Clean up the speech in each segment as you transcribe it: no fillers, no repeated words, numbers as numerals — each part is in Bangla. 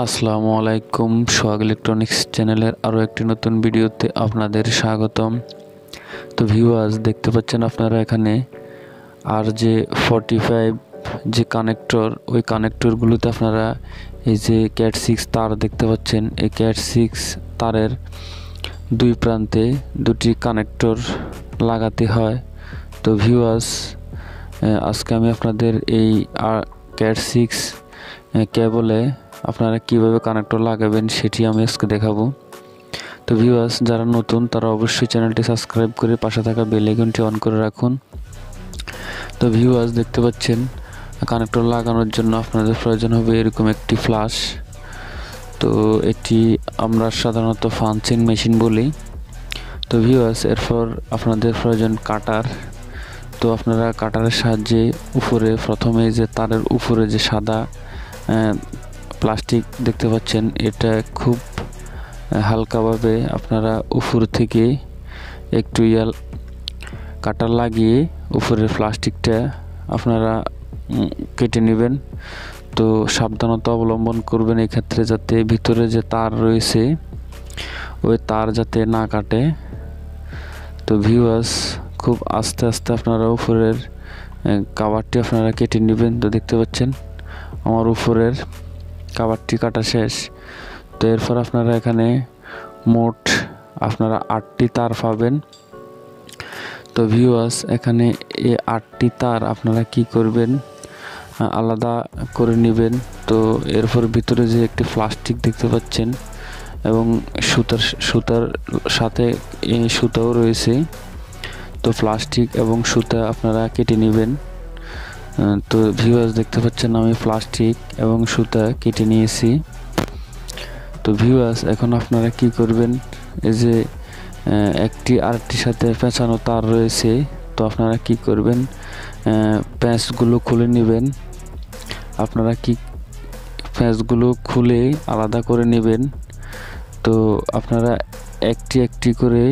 আসসালামু আলাইকুম। সোহাগ ইলেকট্রনিক্স চ্যানেলের আরও একটি নতুন ভিডিওতে আপনাদের স্বাগতম। তো ভিউয়ার্স, দেখতে পাচ্ছেন আপনারা এখানে RJ45 যে কানেক্টর, ওই কানেক্টরগুলোতে আপনারা এই যে Cat6 তার দেখতে পাচ্ছেন। এই Cat6 তারের দুই প্রান্তে দুটি কানেক্টর লাগাতে হয়। তো ভিউয়ার্স, আজকে আমি আপনাদের এই Cat6 কেবলে আপনারা কিভাবে কানেক্টর লাগাবেন সেটি আমি আজকে দেখাবো। তো ভিউয়ার্স, যারা নতুন তারা অবশ্যই চ্যানেলটি সাবস্ক্রাইব করে পাশে থাকা বেল আইকনটি অন করে রাখুন। তো ভিউয়ার্স, দেখতে পাচ্ছেন কানেক্টর লাগানোর জন্য আপনাদের প্রয়োজন হবে এরকম একটি ফ্লাশ। তো এটি আমরা সাধারণত পাঞ্চিং মেশিন বলি। তো ভিউয়ার্স, এরপর আপনাদের প্রয়োজন কাটার। তো আপনারা কাটারের সাহায্যে উপরে প্রথমে যে তারের উপরে যে সাদা প্লাস্টিক দেখতে পাচ্ছেন, এটা খুব হালকাভাবে আপনারা উপর থেকে একটু কাটার লাগিয়ে উপরের প্লাস্টিকটা আপনারা কেটে নেবেন। তো সাবধানতা অবলম্বন করবেন এই ক্ষেত্রে, যাতে ভিতরে যে তার রয়েছে ওই তার যাতে না কাটে। তো ভিউয়ার্স, খুব আস্তে আস্তে আপনারা উপরের কাভারটি আপনারা কেটে নেবেন। তো দেখতে পাচ্ছেন আমার উপরের কাভারটি কাটা শেষ। তো এরপর আপনারা এখানে মোট আপনারা 8টি তার পাবেন। তো ভিউয়ার্স, এখানে এই 8টি তার আপনারা কি করবেন, আলাদা করে নেবেন। তো এরপর ভিতরে যে একটি প্লাস্টিক দেখতে পাচ্ছেন এবং সুতার সাথে এই সুতাও রয়েছে। তো প্লাস্টিক এবং সুতা আপনারা কেটে নেবেন। তো ভিউয়ার্স, দেখতে পাচ্ছেন আমি প্লাস্টিক এবং সুতা কেটে নিয়েছি। তো ভিউয়ার্স, এখন আপনারা কি করবেন, এই যে একটি আরেকটির সাথে পেঁচানো তার রয়েছে। তো আপনারা কি করবেন, প্যাঁচগুলো খুলে নেবেন। আপনারা প্যাঁচগুলো খুলে আলাদা করে নেবেন। তো আপনারা একটি একটি করে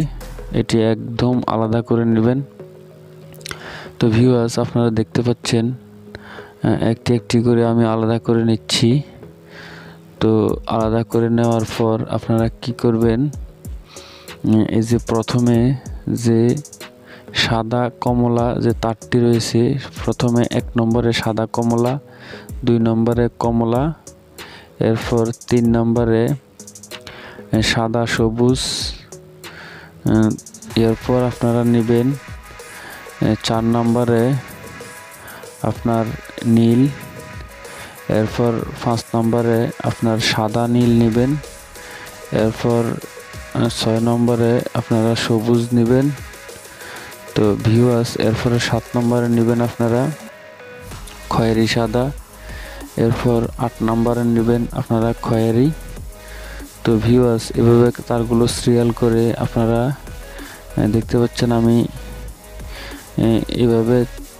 এটি একদম আলাদা করে নেবেন। তো ভিউয়ার্স, আপনারা দেখতে পাচ্ছেন একটি একটি করে আমি আলাদা করে নিচ্ছি। তো আলাদা করে নেওয়ার পর আপনারা কি করবেন, এই যে প্রথমে যে সাদা কমলা যে তারটি রয়েছে, প্রথমে 1 নম্বরে সাদা কমলা, 2 নম্বরে কমলা, এরপর 3 নম্বরে সাদা সবুজ, এরপর আপনারা নেবেন 4 নম্বরে আপনার নীল, এরপর 5 নম্বরে আপনার সাদা নীল নেবেন, এরপর 6 নম্বরে আপনারা সবুজ নেবেন। তো ভিউয়ার্স, এরপরে 7 নম্বরে নেবেন আপনারা খয়েরি সাদা, এরপর 8 নম্বরে নেবেন আপনারা খয়েরি। তো ভিউয়ার্স, এভাবে তারগুলো সিরিয়াল করে আপনারা দেখতে পাচ্ছেন আমি এভাবে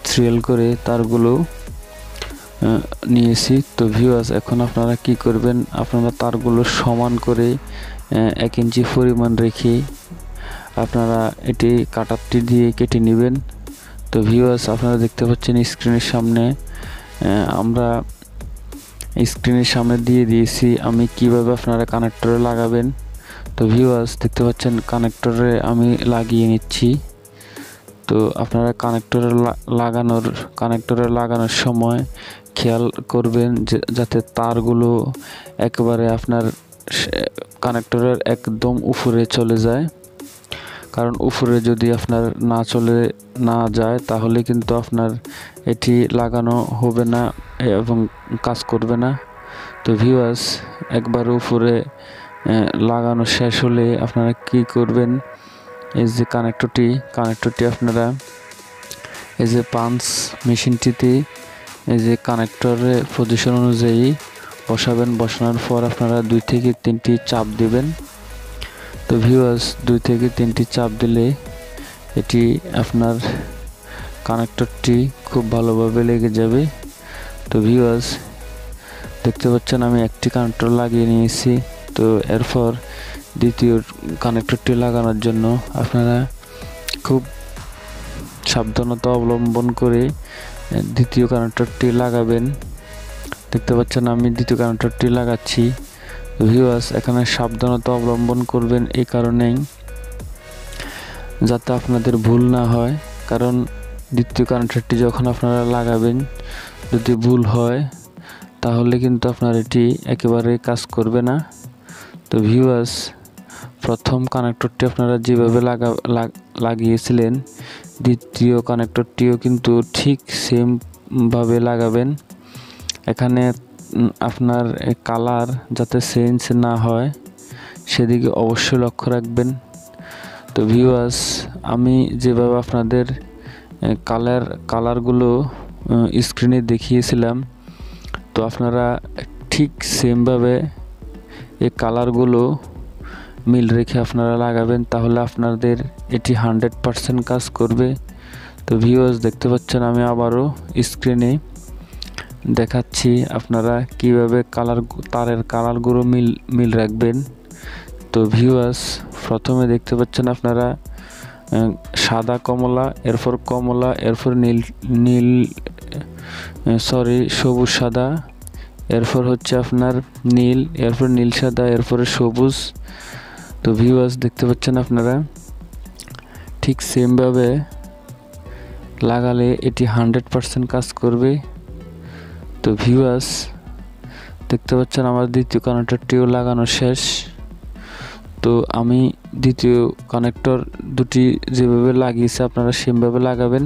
সিরিয়াল করে তারগুলো নিয়েছি। তো ভিউয়ার্স, এখন আপনারা কি করবেন, আপনারা তারগুলো সমান করে 1 ইঞ্চি পরিমাণ রেখে আপনারা এটি কাটারটি দিয়ে কেটে নেবেন। তো ভিউয়ার্স, আপনারা দেখতে পাচ্ছেন স্ক্রিনের সামনে আমরা স্ক্রিনের সামনে দিয়ে দিয়েছি আমি কিভাবে আপনারা কানেক্টরে লাগাবেন। তো ভিউয়ার্স, দেখতে পাচ্ছেন কানেক্টরে আমি লাগিয়ে নিচ্ছি। তো আপনারা কানেক্টরে লাগানোর সময় খেয়াল করবেন যাতে তারগুলো একেবারে আপনার কানেক্টরের একদম উপরে চলে যায়। কারণ উপরে যদি আপনার না যায় তাহলে কিন্তু আপনার এটি লাগানো হবে না এবং কাজ করবে না। তো ভিউয়ার্স, একবার উপরে লাগানো শেষ হলে আপনারা কি করবেন, এই যে কানেক্টরটি আপনারা এই যে পাঞ্চ মেশিনটিতে এই যে কানেক্টরের পজিশন অনুযায়ী বসাবেন। বসানোর পর আপনারা 2 থেকে 3টি চাপ দিবেন। তো ভিউয়ার্স, 2 থেকে 3টি চাপ দিলে এটি আপনার কানেক্টরটি খুব ভালোভাবে লেগে যাবে। তো ভিউয়ার্স, দেখতে পাচ্ছেন আমি একটি কানেক্টর লাগিয়ে নিয়েছি। তো এরপর দ্বিতীয় কানেক্টরটি লাগানোর জন্য আপনারা খুব সাবধানতা অবলম্বন করে দ্বিতীয় কানেক্টরটি লাগাবেন। দেখতে পাচ্ছেন আমি দ্বিতীয় কানেক্টরটি লাগাচ্ছি। ভিউয়ার্স এখানে সাবধানতা অবলম্বন করবেন এই কারণেই যাতে আপনাদের ভুল না হয়, কারণ দ্বিতীয় কানেক্টরটি যখন আপনারা লাগাবেন যদি ভুল হয় তাহলে কিন্তু আপনার এটি একেবারে কাজ করবে না। তো ভিউয়ার্স প্রথম কানেক্টরটি আপনারা যেভাবে লাগিয়েছিলেন দ্বিতীয় কানেক্টরটিও কিন্তু ঠিক সেমভাবে লাগাবেন। এখানে আপনার কালার যাতে চেঞ্জ না হয় সেদিকে অবশ্যই লক্ষ্য রাখবেন। তো ভিউয়ার্স আমি যেভাবে আপনাদের কালারগুলো স্ক্রিনে দেখিয়েছিলাম, তো আপনারা ঠিক সেমভাবে এই কালারগুলো মিল রেখে আপনারা লাগাবেন, তাহলে আপনাদের এটি 100% কাজ করবে। তো ভিউয়ার্স দেখতে পাচ্ছেন আমি আবারও স্ক্রিনে দেখাচ্ছি আপনারা কিভাবে তারের কালারগুলো মিল রাখবেন। তো ভিউয়ার্স প্রথমে দেখতে পাচ্ছেন আপনারা সাদা কমলা, এরপর কমলা, এরপর সবুজ সাদা, এরপর হচ্ছে আপনার নীল, এরপর নীল সাদা, এরপরে সবুজ। তো ভিউয়ার্স দেখতে পাচ্ছেন আপনারা ঠিক সেমভাবে লাগালে এটি 100% কাজ করবে। তো ভিউয়ার্স দেখতে পাচ্ছেন আমার দ্বিতীয় কানেক্টরটিও লাগানো শেষ। তো আমি দ্বিতীয় কানেক্টর দুটি যেভাবে লাগিয়েছি আপনারা সেমভাবে লাগাবেন।